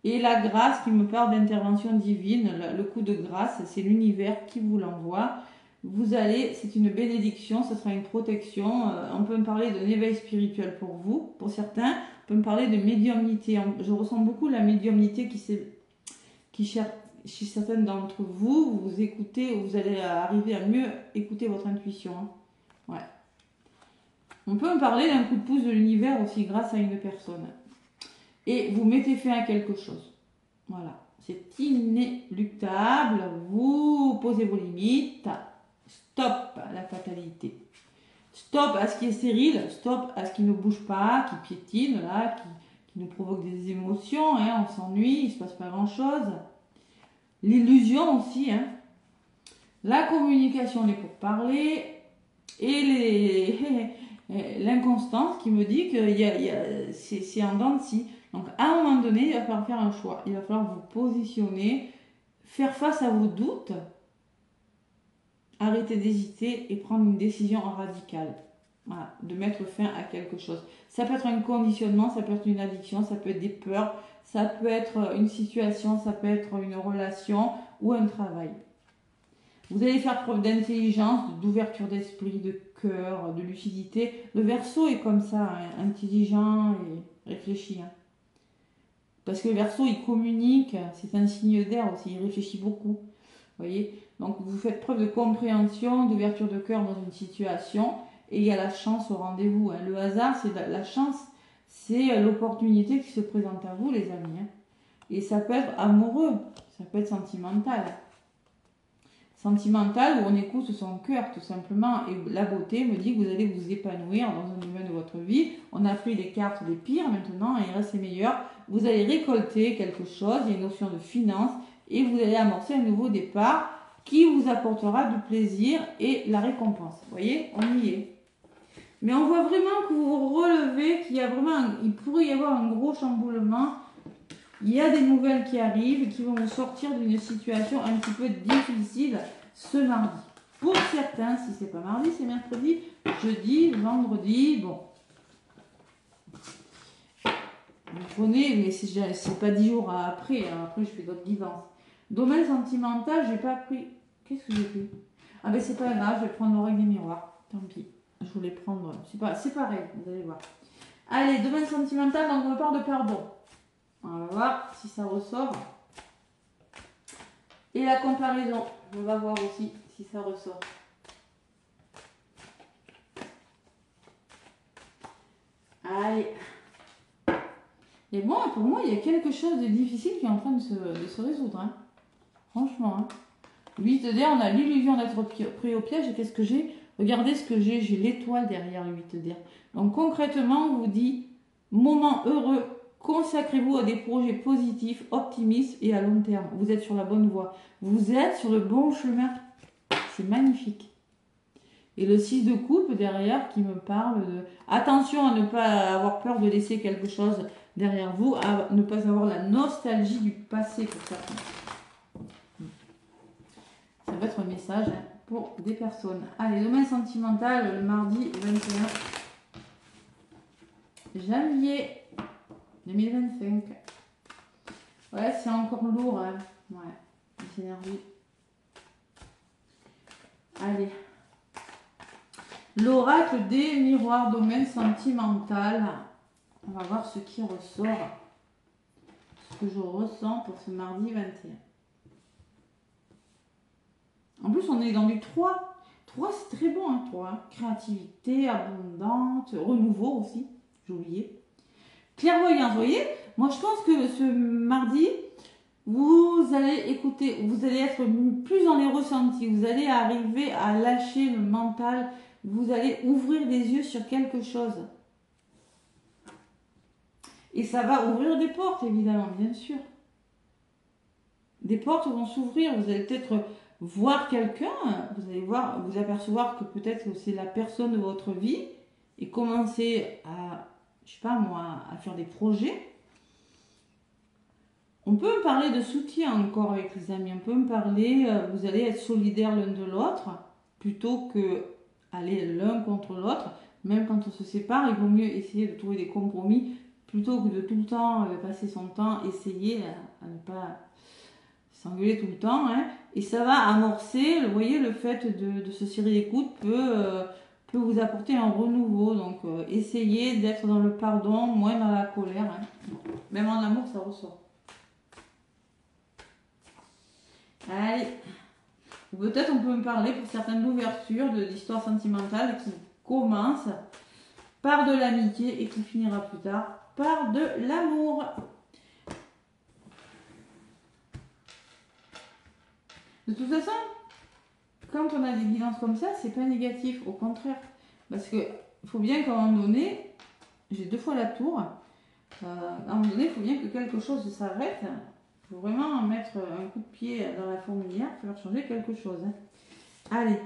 Et la grâce qui me parle d'intervention divine, le coup de grâce, c'est l'univers qui vous l'envoie. Vous allez, c'est une bénédiction, ce sera une protection. On peut me parler d'un éveil spirituel pour vous, pour certains. On peut me parler de médiumnité. Je ressens beaucoup la médiumnité qui chez certaines d'entre vous, vous écoutez, vous allez arriver à mieux écouter votre intuition. Hein. Ouais. On peut me parler d'un coup de pouce de l'univers aussi grâce à une personne. Et vous mettez fin à quelque chose. Voilà. C'est inéluctable. Vous posez vos limites. Stop à la fatalité. Stop à ce qui est stérile. Stop à ce qui ne bouge pas, qui piétine, là, qui nous provoque des émotions. Hein, on s'ennuie, il ne se passe pas grand-chose. L'illusion aussi. Hein. La communication est pour parler. Et l'inconstance qui me dit que c'est en dents de scie. Donc à un moment donné, il va falloir faire un choix. Il va falloir vous positionner, faire face à vos doutes, arrêter d'hésiter et prendre une décision radicale. Voilà, de mettre fin à quelque chose. Ça peut être un conditionnement, ça peut être une addiction, ça peut être des peurs, ça peut être une situation, ça peut être une relation ou un travail. Vous allez faire preuve d'intelligence, d'ouverture d'esprit, de cœur, de lucidité. Le Verseau est comme ça, hein, intelligent et réfléchi. Hein. Parce que le Verseau, il communique, c'est un signe d'air aussi, il réfléchit beaucoup. Voyez. Donc vous faites preuve de compréhension, d'ouverture de cœur dans une situation, et il y a la chance au rendez-vous. Hein. Le hasard, c'est la chance, c'est l'opportunité qui se présente à vous, les amis. Hein. Et ça peut être amoureux, ça peut être sentimental. sentimental où on écoute son cœur tout simplement. Et la beauté me dit que vous allez vous épanouir dans un domaine de votre vie. On a pris les cartes des pires maintenant, il reste les meilleurs. Vous allez récolter quelque chose, il y a une notion de finance et vous allez amorcer un nouveau départ qui vous apportera du plaisir et la récompense. Vous voyez, on y est. Mais on voit vraiment que vous vous relevez, il pourrait y avoir un gros chamboulement. Il y a des nouvelles qui arrivent, qui vont vous sortir d'une situation un petit peu difficile ce mardi. Pour certains, si c'est pas mardi, c'est mercredi, jeudi, vendredi, bon. Vous prenez, mais c'est pas 10 jours après, hein. Après je fais d'autres guidances. Domaine sentimental, j'ai pas pris. Qu'est-ce que j'ai pris? Ah ben c'est pas grave, je vais prendre l'oreille des miroirs. Tant pis. Je voulais prendre. C'est pareil, vous allez voir. Allez, domaine sentimental, donc on parle de pardon. On va voir si ça ressort. Et la comparaison, on va voir aussi si ça ressort. Allez. Et bon, pour moi, il y a quelque chose de difficile qui est en train de se résoudre. Hein. Franchement. Hein. 8 dés, on a l'illusion d'être pris au piège. Et qu'est-ce que j'ai? Regardez ce que j'ai. J'ai l'étoile derrière le 8 dés. Donc concrètement, on vous dit, moment heureux, consacrez-vous à des projets positifs, optimistes et à long terme. Vous êtes sur la bonne voie. Vous êtes sur le bon chemin. C'est magnifique. Et le 6 de coupe derrière qui me parle de... Attention à ne pas avoir peur de laisser quelque chose derrière vous, à ne pas avoir la nostalgie du passé pour certains. Ça va être un message pour des personnes. Allez, domaine sentimental, le mardi 21 janvier 2025. Ouais, c'est encore lourd. Hein. Ouais, les énergies. Allez. L'oracle des miroirs, domaine sentimental. On va voir ce qui ressort. Ce que je ressens pour ce mardi 21. En plus, on est dans du 3. 3, c'est très bon, hein, 3. Hein. Créativité, abondante, renouveau aussi. J'ai oublié. Clairvoyance, vous voyez? Moi, je pense que ce mardi, vous allez écouter, vous allez être plus dans les ressentis. Vous allez arriver à lâcher le mental. Vous allez ouvrir les yeux sur quelque chose. Et ça va ouvrir des portes, évidemment, bien sûr. Des portes vont s'ouvrir. Vous allez peut-être voir quelqu'un. Vous allez voir, vous apercevoir que peut-être c'est la personne de votre vie. Et commencer à, je sais pas moi, à faire des projets. On peut me parler de soutien encore avec les amis. On peut me parler, vous allez être solidaires l'un de l'autre. Plutôt que aller l'un contre l'autre. Même quand on se sépare, il vaut mieux essayer de trouver des compromis. Plutôt que de tout le temps passer son temps, essayer à ne pas s'engueuler tout le temps. Hein. Et ça va amorcer, vous voyez, le fait de se serrer les coudes peut vous apporter un renouveau. Donc, essayez d'être dans le pardon, moins dans la colère. Hein. Même en amour, ça ressort. Allez. Ou peut-être on peut me parler pour certaines d'ouverture de l'histoire sentimentale qui commence par de l'amitié et qui finira plus tard par de l'amour. De toute façon, quand on a des guidances comme ça, c'est pas négatif, au contraire. Parce que il faut bien qu'à un moment donné, j'ai 2 fois la tour, à un moment donné, il faut bien que quelque chose s'arrête. Il faut vraiment mettre un coup de pied dans la fourmilière pour faire changer quelque chose. Hein. Allez,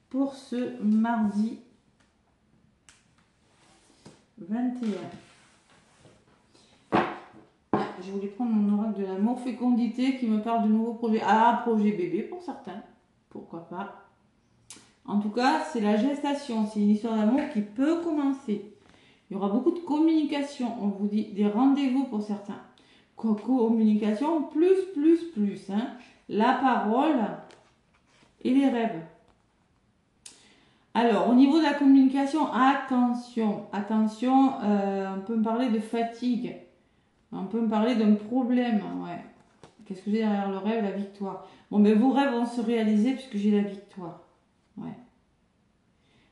pour ce mardi 21. Je voulais prendre mon oracle de l'amour, fécondité, qui me parle de nouveaux projets. Ah, projet bébé pour certains, pourquoi pas. En tout cas, c'est la gestation, c'est une histoire d'amour qui peut commencer. Il y aura beaucoup de communication, on vous dit, des rendez-vous pour certains. Communication, plus. Hein. La parole et les rêves. Alors, au niveau de la communication, attention, on peut me parler de fatigue. On peut me parler d'un problème, ouais. Qu'est-ce que j'ai derrière le rêve? La victoire. Bon, mais vos rêves vont se réaliser puisque j'ai la victoire. Ouais.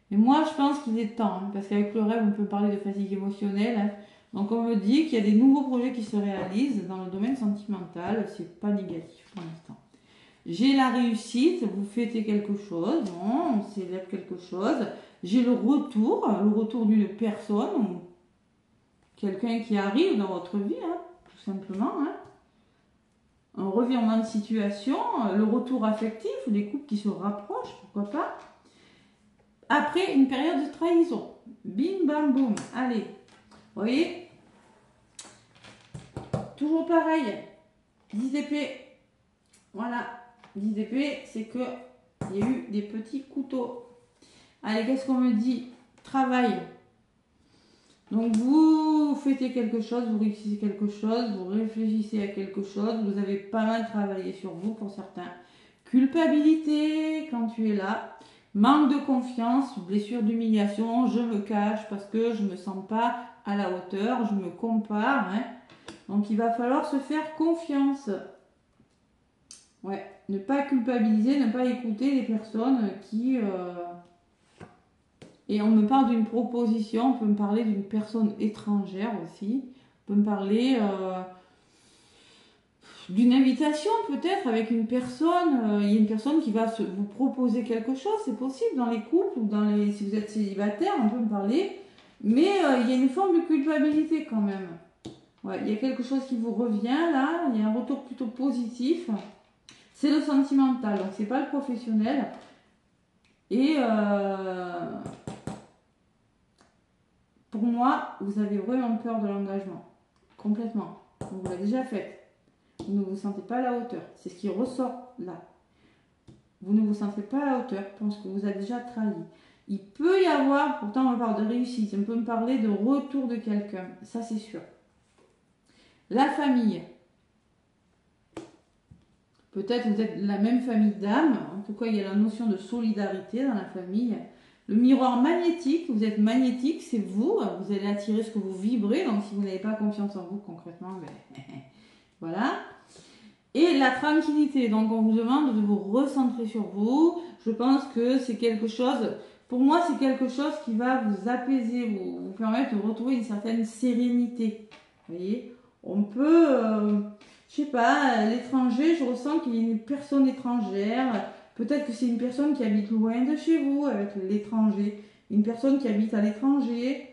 Mais moi, je pense qu'il est temps, hein, parce qu'avec le rêve, on peut parler de fatigue émotionnelle. Hein. Donc, on me dit qu'il y a des nouveaux projets qui se réalisent dans le domaine sentimental. C'est pas négatif pour l'instant. J'ai la réussite, vous fêtez quelque chose, on célèbre quelque chose. J'ai le retour d'une personne, quelqu'un qui arrive dans votre vie, hein, tout simplement. Hein. Un revirement de situation, le retour affectif, les couples qui se rapprochent, pourquoi pas. Après une période de trahison. Bim, bam, boum. Allez. Vous voyez? Toujours pareil. 10 épées. Voilà. 10 épées, c'est que il y a eu des petits couteaux. Allez, qu'est-ce qu'on me dit? Travail. Donc vous fêtez quelque chose, vous réussissez quelque chose, vous réfléchissez à quelque chose, vous avez pas mal travaillé sur vous pour certains. Culpabilité quand tu es là. Manque de confiance, blessure d'humiliation, je me cache parce que je ne me sens pas à la hauteur, je me compare. Hein. Donc il va falloir se faire confiance. Ouais, ne pas culpabiliser, ne pas écouter les personnes qui... Et on me parle d'une proposition, on peut me parler d'une personne étrangère aussi. On peut me parler d'une invitation peut-être avec une personne. Il y a une personne qui va vous proposer quelque chose, c'est possible dans les couples ou si vous êtes célibataire, on peut me parler. Mais il y a une forme de culpabilité quand même. Ouais, il y a quelque chose qui vous revient là, il y a un retour plutôt positif. C'est le sentimental, donc c'est pas le professionnel. Et pour moi, vous avez vraiment peur de l'engagement. Complètement. Vous l'avez déjà fait. Vous ne vous sentez pas à la hauteur. C'est ce qui ressort là. Vous ne vous sentez pas à la hauteur parce que vous avez déjà trahi. Il peut y avoir, pourtant on me parle de réussite, on peut me parler de retour de quelqu'un. Ça c'est sûr. La famille. Peut-être vous êtes la même famille d'âme. En tout cas, il y a la notion de solidarité dans la famille. Le miroir magnétique, vous êtes magnétique, c'est vous. Vous allez attirer ce que vous vibrez. Donc, si vous n'avez pas confiance en vous, concrètement, ben, voilà. Et la tranquillité. Donc, on vous demande de vous recentrer sur vous. Je pense que c'est quelque chose... Pour moi, c'est quelque chose qui va vous apaiser, vous permettre de retrouver une certaine sérénité. Vous voyez? On peut... je sais pas, l'étranger, je ressens qu'il y a une personne étrangère. Peut-être que c'est une personne qui habite loin de chez vous, avec l'étranger. Une personne qui habite à l'étranger.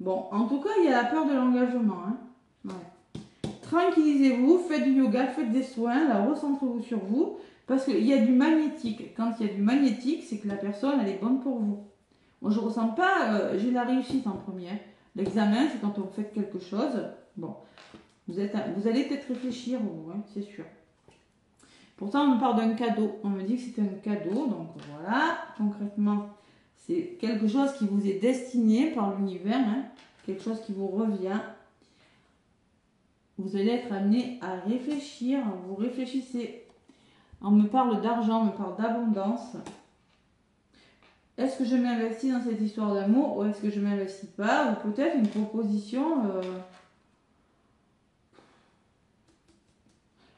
Bon, en tout cas, il y a la peur de l'engagement. Hein. Ouais. Tranquillisez-vous, faites du yoga, faites des soins, là, recentrez-vous sur vous. Parce qu'il y a du magnétique. Quand il y a du magnétique, c'est que la personne, elle est bonne pour vous. Moi, je ne ressens pas, j'ai la réussite en premier. Hein. L'examen, c'est quand on fait quelque chose. Bon. Vous allez peut-être réfléchir, hein, c'est sûr. Pourtant, on me parle d'un cadeau. On me dit que c'est un cadeau. Donc voilà, concrètement, c'est quelque chose qui vous est destiné par l'univers. Hein, quelque chose qui vous revient. Vous allez être amené à réfléchir. Vous réfléchissez. On me parle d'argent, on me parle d'abondance. Est-ce que je m'investis dans cette histoire d'amour ou est-ce que je ne m'investis pas? Ou peut-être une proposition...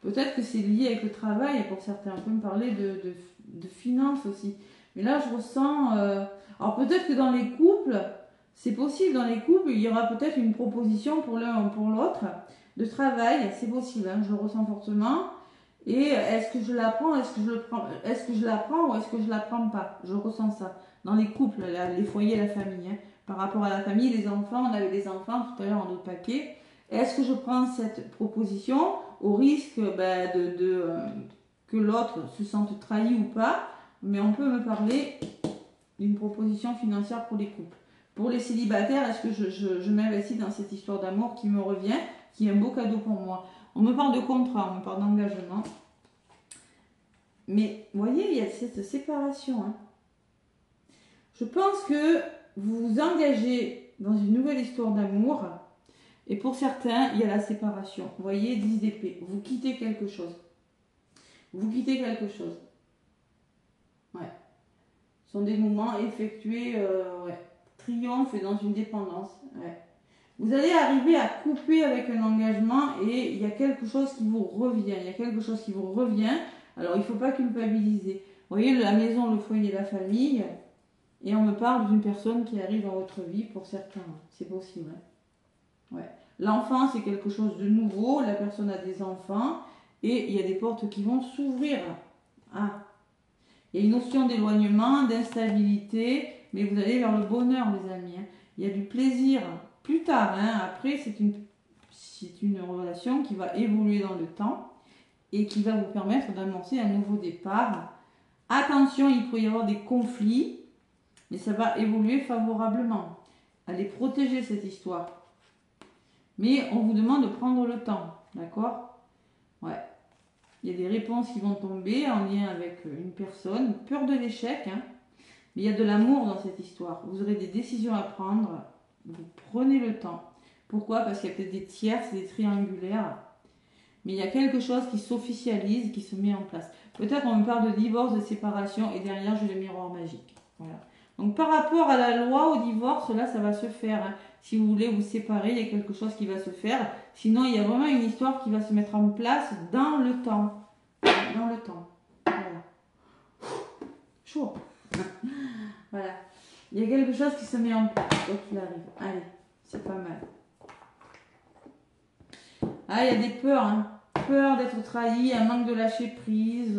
Peut-être que c'est lié avec le travail, et pour certains, on peut me parler de finances aussi. Mais là, je ressens... Alors peut-être que dans les couples, c'est possible, dans les couples, il y aura peut-être une proposition pour l'un ou pour l'autre de travail, c'est possible, hein, je le ressens fortement. Et est-ce que je la prends, est-ce que je la prends ou est-ce que je la prends pas? Je ressens ça. Dans les couples, les foyers, la famille. Hein. Par rapport à la famille, les enfants, on avait des enfants tout à l'heure en d'autres papiers. Est-ce que je prends cette proposition au risque que l'autre se sente trahi ou pas? Mais on peut me parler d'une proposition financière pour les couples. Pour les célibataires, est-ce que je m'investis dans cette histoire d'amour qui me revient, qui est un beau cadeau pour moi? On me parle de contrat, on me parle d'engagement. Mais vous voyez, il y a cette séparation. Hein. Je pense que vous vous engagez dans une nouvelle histoire d'amour. Et pour certains, il y a la séparation. Vous voyez, 10 d'épée. Vous quittez quelque chose. Vous quittez quelque chose. Ouais. Ce sont des moments effectués, triomphe et dans une dépendance. Ouais. Vous allez arriver à couper avec un engagement et il y a quelque chose qui vous revient. Il y a quelque chose qui vous revient. Alors, il ne faut pas culpabiliser. Vous voyez, la maison, le foyer, la famille. Et on me parle d'une personne qui arrive dans votre vie pour certains. C'est possible. Hein. Ouais. L'enfant, c'est quelque chose de nouveau. La personne a des enfants. Et il y a des portes qui vont s'ouvrir. Ah, il y a une notion d'éloignement, d'instabilité, mais vous allez vers le bonheur, les amis. Hein. Il y a du plaisir. Plus tard, hein, après, c'est une relation qui va évoluer dans le temps et qui va vous permettre d'amorcer un nouveau départ. Attention, il peut y avoir des conflits, mais ça va évoluer favorablement. Allez protéger cette histoire. Mais on vous demande de prendre le temps, d'accord? Ouais. Il y a des réponses qui vont tomber en lien avec une personne, peur de l'échec, hein. Mais il y a de l'amour dans cette histoire. Vous aurez des décisions à prendre, vous prenez le temps. Pourquoi? Parce qu'il y a peut-être des tierces, des triangulaires, mais il y a quelque chose qui s'officialise, qui se met en place. Peut-être qu'on me parle de divorce, de séparation, et derrière j'ai le miroir magique. Voilà. Donc par rapport à la loi au divorce, là ça va se faire. Hein. Si vous voulez vous séparer, il y a quelque chose qui va se faire. Sinon, il y a vraiment une histoire qui va se mettre en place dans le temps. Dans le temps. Voilà. Chaud. Voilà. Il y a quelque chose qui se met en place, quoi qu'il arrive. Allez, c'est pas mal. Ah, il y a des peurs, hein. Peur d'être trahi, un manque de lâcher prise.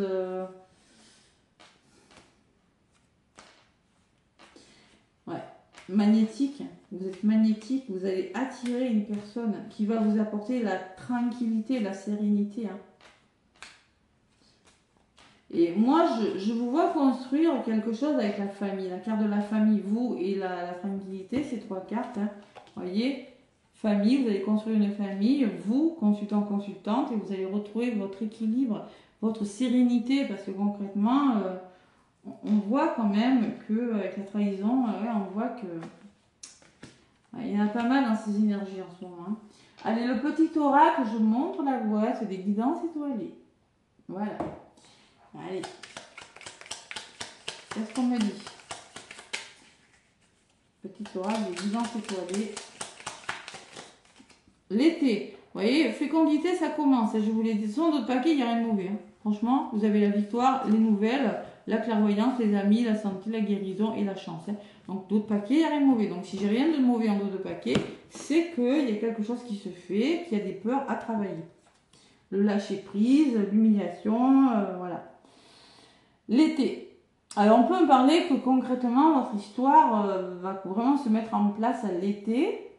Ouais. Magnétique. Vous êtes magnétique, vous allez attirer une personne qui va vous apporter la tranquillité, la sérénité. Hein. Et moi, je vous vois construire quelque chose avec la famille. La carte de la famille, vous et la tranquillité, c'est 3 cartes. Hein. Voyez, famille, vous allez construire une famille, vous, consultant, consultante, et vous allez retrouver votre équilibre, votre sérénité, parce que concrètement, on voit quand même qu'avec la trahison, on voit que il y en a pas mal dans ces énergies en ce moment. Hein. Allez, le petit oracle, je montre la boîte des guidances étoilées. Voilà. Allez. Qu'est-ce qu'on me dit? Petit oracle des guidances étoilées. L'été. Vous voyez, fécondité, ça commence. Je vous l'ai dit, sans d'autres paquets, il n'y a rien de mauvais. Hein. Franchement, vous avez la victoire, les nouvelles, la clairvoyance, les amis, la santé, la guérison et la chance. Hein. Donc, d'autres paquets, il n'y a rien de mauvais. Donc, si j'ai rien de mauvais en d'autres paquets, c'est qu'il y a quelque chose qui se fait, qu'il y a des peurs à travailler. Le lâcher prise, l'humiliation, voilà. L'été. Alors, on peut me parler que concrètement, votre histoire va vraiment se mettre en place à l'été.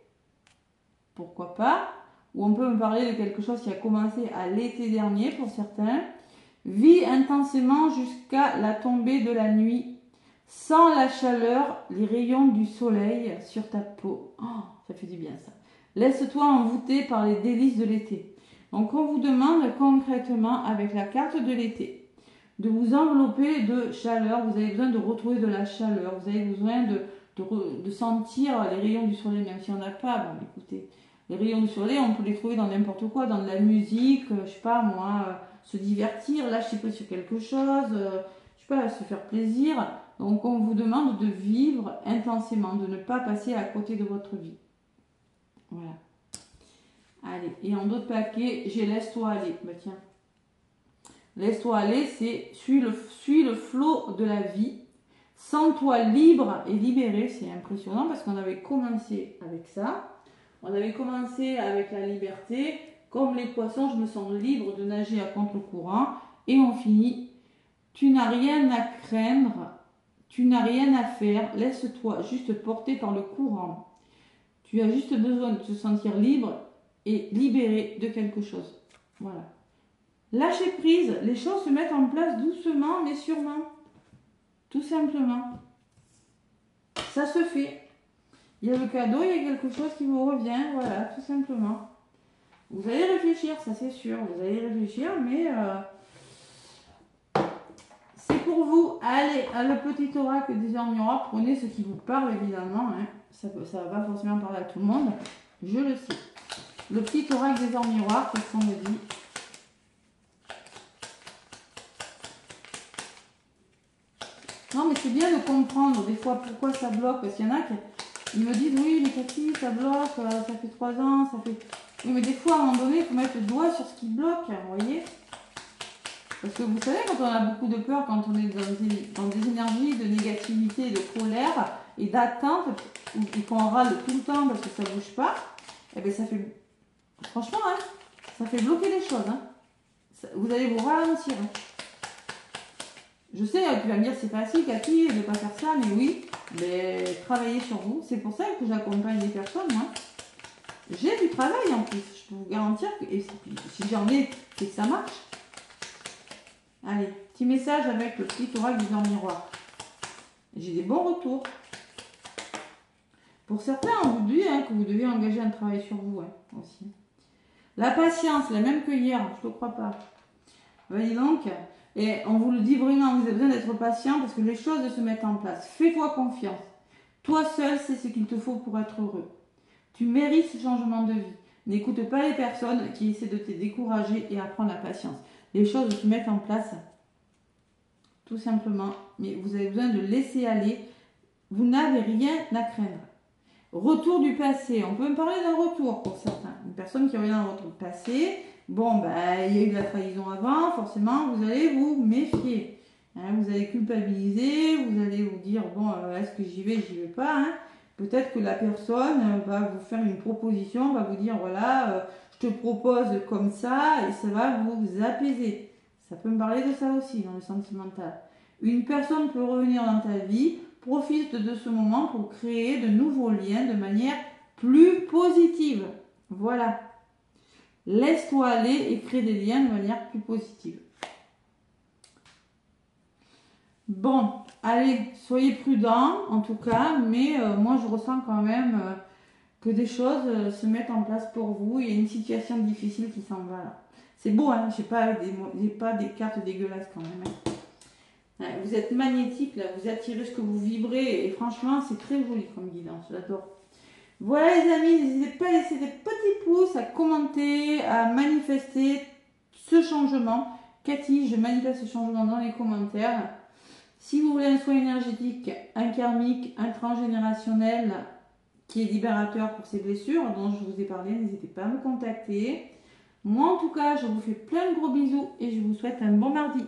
Pourquoi pas? Ou on peut me parler de quelque chose qui a commencé à l'été dernier pour certains. Vis intensément jusqu'à la tombée de la nuit. Sens la chaleur, les rayons du soleil sur ta peau. Oh, ça fait du bien ça. Laisse-toi envoûter par les délices de l'été. Donc on vous demande concrètement avec la carte de l'été de vous envelopper de chaleur. Vous avez besoin de retrouver de la chaleur. Vous avez besoin de sentir les rayons du soleil, même s'il n'y en a pas. Bon, écoutez, les rayons du soleil, on peut les trouver dans n'importe quoi, dans de la musique, je sais pas moi, se divertir, lâcher prise sur quelque chose, je sais pas, se faire plaisir. Donc on vous demande de vivre intensément, de ne pas passer à côté de votre vie. Voilà. Allez, et en d'autres paquets, j'ai laisse-toi aller. Bah tiens. Laisse-toi aller, c'est suis le flot de la vie. Sens-toi libre et libéré. C'est impressionnant parce qu'on avait commencé avec ça. On avait commencé avec la liberté. Comme les poissons, je me sens libre de nager à contre-courant. Et on finit. Tu n'as rien à craindre. Tu n'as rien à faire. Laisse-toi juste porter par le courant. Tu as juste besoin de te sentir libre et libéré de quelque chose. Voilà. Lâcher prise, les choses se mettent en place doucement mais sûrement. Tout simplement. Ça se fait. Il y a le cadeau, il y a quelque chose qui vous revient, voilà, tout simplement. Vous allez réfléchir, ça c'est sûr. Vous allez réfléchir, mais c'est pour vous. Allez, le petit oracle des heures miroirs, prenez ce qui vous parle évidemment. Hein. Ça va pas forcément parler à tout le monde, je le sais. Le petit oracle des heures miroirs, qu'est-ce qu'on me dit? Non, mais c'est bien de comprendre des fois pourquoi ça bloque. Parce qu'il y en a qui me disent oui, mais Cathy, ça bloque, ça fait 3 ans, ça fait. Oui, mais des fois, à un moment donné, il faut mettre le doigt sur ce qui bloque, vous voyez. Parce que vous savez, quand on a beaucoup de peur, quand on est dans des énergies de négativité, de colère et d'attente, et qu'on râle tout le temps parce que ça ne bouge pas, eh bien ça fait. Franchement, hein, ça fait bloquer les choses. Hein. Vous allez vous ralentir. Hein. Je sais, tu vas me dire c'est facile Cathy de ne pas faire ça, mais oui, mais travaillez sur vous. C'est pour ça que j'accompagne des personnes, moi. J'ai du travail en plus, je peux vous garantir que et si j'en ai, c'est que ça marche. Allez, petit message avec le petit oracle du miroir. J'ai des bons retours. Pour certains, on vous dit que vous devez engager un travail sur vous aussi. La patience, la même que hier, je ne le crois pas. Voyez donc, et on vous le dit vraiment, vous avez besoin d'être patient parce que les choses se mettent en place. Fais-toi confiance. Toi seul, c'est ce qu'il te faut pour être heureux. Tu mérites ce changement de vie. N'écoute pas les personnes qui essaient de te décourager et apprends la patience. Les choses se mettent en place, tout simplement, mais vous avez besoin de laisser aller. Vous n'avez rien à craindre. Retour du passé. On peut me parler d'un retour pour certains. Une personne qui revient dans votre passé. Bon, il y a eu de la trahison avant. Forcément, vous allez vous méfier. Vous allez culpabiliser. Vous allez vous dire, bon, est-ce que j'y vais pas. Peut-être que la personne va vous faire une proposition, va vous dire, voilà, je te propose comme ça et ça va vous apaiser. Ça peut me parler de ça aussi dans le sentimental. Une personne peut revenir dans ta vie. Profite de ce moment pour créer de nouveaux liens de manière plus positive. Voilà. Laisse-toi aller et crée des liens de manière plus positive. Bon, allez, soyez prudents en tout cas, mais moi je ressens quand même que des choses se mettent en place pour vous. Il y a une situation difficile qui s'en va là. C'est beau, j'ai pas des cartes dégueulasses quand même. Vous êtes magnétique, là, vous attirez ce que vous vibrez et franchement, c'est très joli comme guidance, j'adore. Voilà les amis, n'hésitez pas à laisser des petits pouces, à commenter, à manifester ce changement. Cathy, je manifeste ce changement dans les commentaires. Si vous voulez un soin énergétique, un karmique, un transgénérationnel qui est libérateur pour ces blessures dont je vous ai parlé, n'hésitez pas à me contacter. Moi en tout cas, je vous fais plein de gros bisous et je vous souhaite un bon mardi.